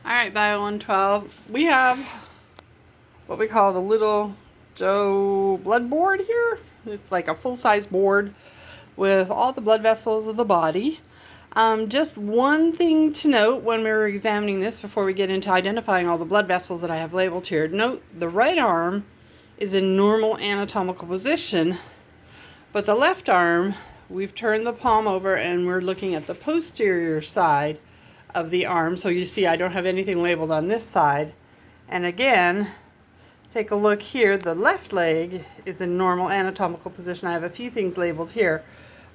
Alright, Bio 112. We have what we call the Little Joe blood board here. It's like a full-size board with all the blood vessels of the body. Just one thing to note when we were examining this before we get into identifying all the blood vessels that I have labeled here. Note the right arm is in normal anatomical position, but the left arm, we've turned the palm over and we're looking at the posterior side of the arm. So you see I don't have anything labeled on this side. And again, take a look here. The left leg is in normal anatomical position. I have a few things labeled here.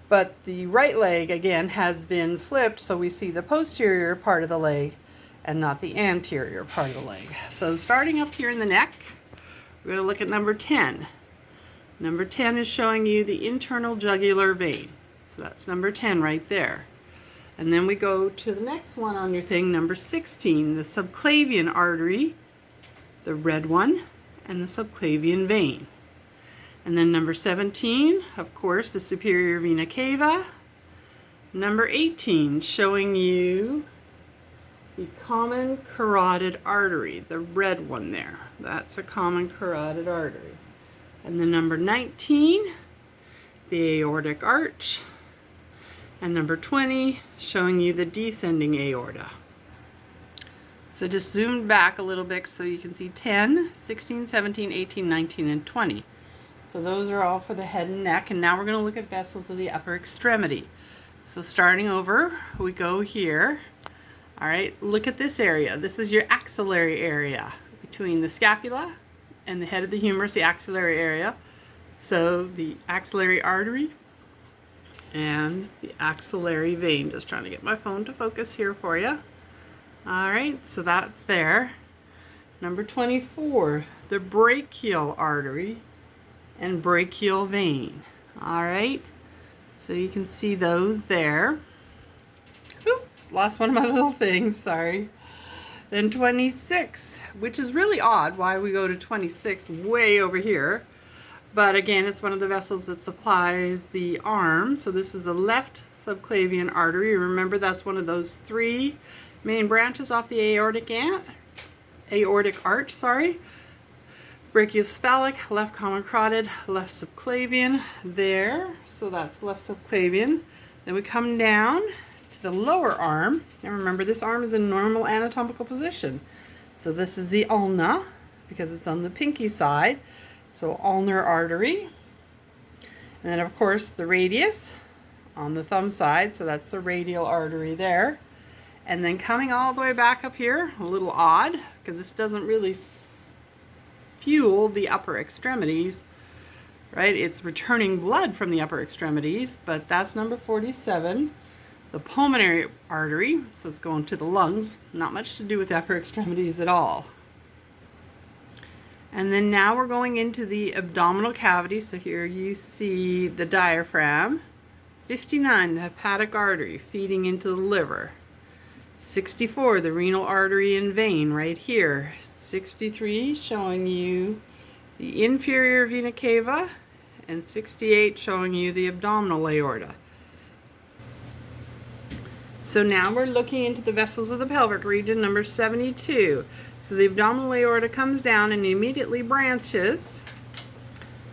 But the right leg, again, has been flipped, so we see the posterior part of the leg and not the anterior part of the leg. So starting up here in the neck, we're going to look at number 10. Number 10 is showing you the internal jugular vein. So that's number 10 right there. And then we go to the next one on your thing, number 16, the subclavian artery, the red one, and the subclavian vein. And then number 17, of course, the superior vena cava. Number 18, showing you the common carotid artery, the red one there. That's a common carotid artery. And then number 19, the aortic arch. And number 20, showing you the descending aorta. So just zoomed back a little bit so you can see 10, 16, 17, 18, 19, and 20. So those are all for the head and neck, and now we're going to look at vessels of the upper extremity. So starting over, we go here. All right, look at this area. This is your axillary area between the scapula and the head of the humerus, the axillary area. So the axillary artery and the axillary vein. Just trying to get my phone to focus here for you. All right, so that's there. Number 24, the brachial artery and brachial vein. All right, so you can see those there. Oops, lost one of my little things, sorry. Then 26, which is really odd why we go to 26 way over here. But again, it's one of the vessels that supplies the arm. So this is the left subclavian artery. Remember, that's one of those three main branches off the aortic arch, sorry. Brachiocephalic, left common carotid, left subclavian there. So that's left subclavian. Then we come down to the lower arm. And remember, this arm is in normal anatomical position. So this is the ulna, because it's on the pinky side. So ulnar artery. And then of course the radius on the thumb side. So that's the radial artery there. And then coming all the way back up here, a little odd, because this doesn't really fuel the upper extremities, right? It's returning blood from the upper extremities, but that's number 47, the pulmonary artery. So it's going to the lungs, not much to do with the upper extremities at all. And then now we're going into the abdominal cavity. So here you see the diaphragm. 59, the hepatic artery feeding into the liver. 64, the renal artery and vein right here. 63, showing you the inferior vena cava, and 68 showing you the abdominal aorta. So now we're looking into the vessels of the pelvic region, number 72. So the abdominal aorta comes down and immediately branches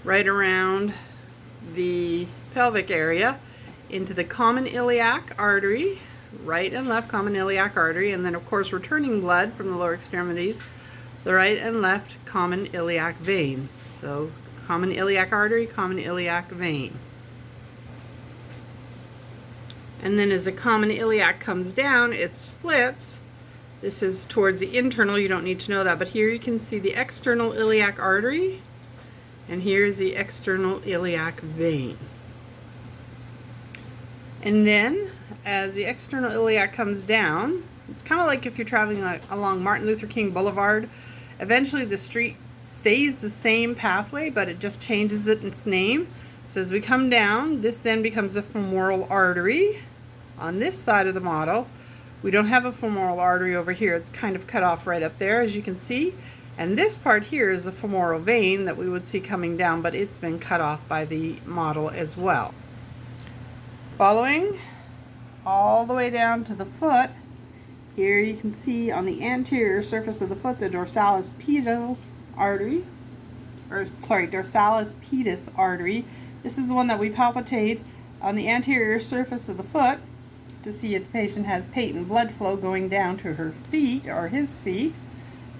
right around the pelvic area into the common iliac artery, right and left common iliac artery, and then of course returning blood from the lower extremities, the right and left common iliac vein. So common iliac artery, common iliac vein. And then as the common iliac comes down, it splits. This is towards the internal, you don't need to know that, but here you can see the external iliac artery, and here's the external iliac vein. And then as the external iliac comes down, it's kind of like if you're traveling along Martin Luther King Boulevard. Eventually the street stays the same pathway, but it just changes its name. So as we come down, this then becomes a femoral artery on this side of the model. We don't have a femoral artery over here. It's kind of cut off right up there, as you can see. And this part here is a femoral vein that we would see coming down, but it's been cut off by the model as well. Following all the way down to the foot, Here you can see on the anterior surface of the foot the dorsalis pedal artery, dorsalis pedis artery. This is the one that we palpitate on the anterior surface of the foot to see if the patient has patent blood flow going down to her feet or his feet.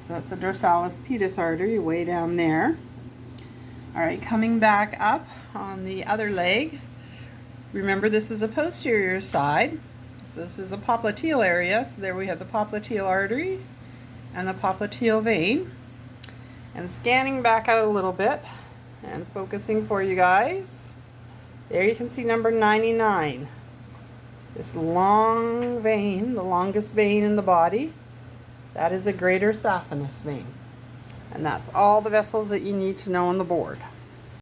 So that's the dorsalis pedis artery way down there. All right, coming back up on the other leg. Remember, this is a posterior side. So this is a popliteal area. So there we have the popliteal artery and the popliteal vein. And scanning back out a little bit and focusing for you guys. There you can see number 99. This long vein, the longest vein in the body, that is a greater saphenous vein. And that's all the vessels that you need to know on the board.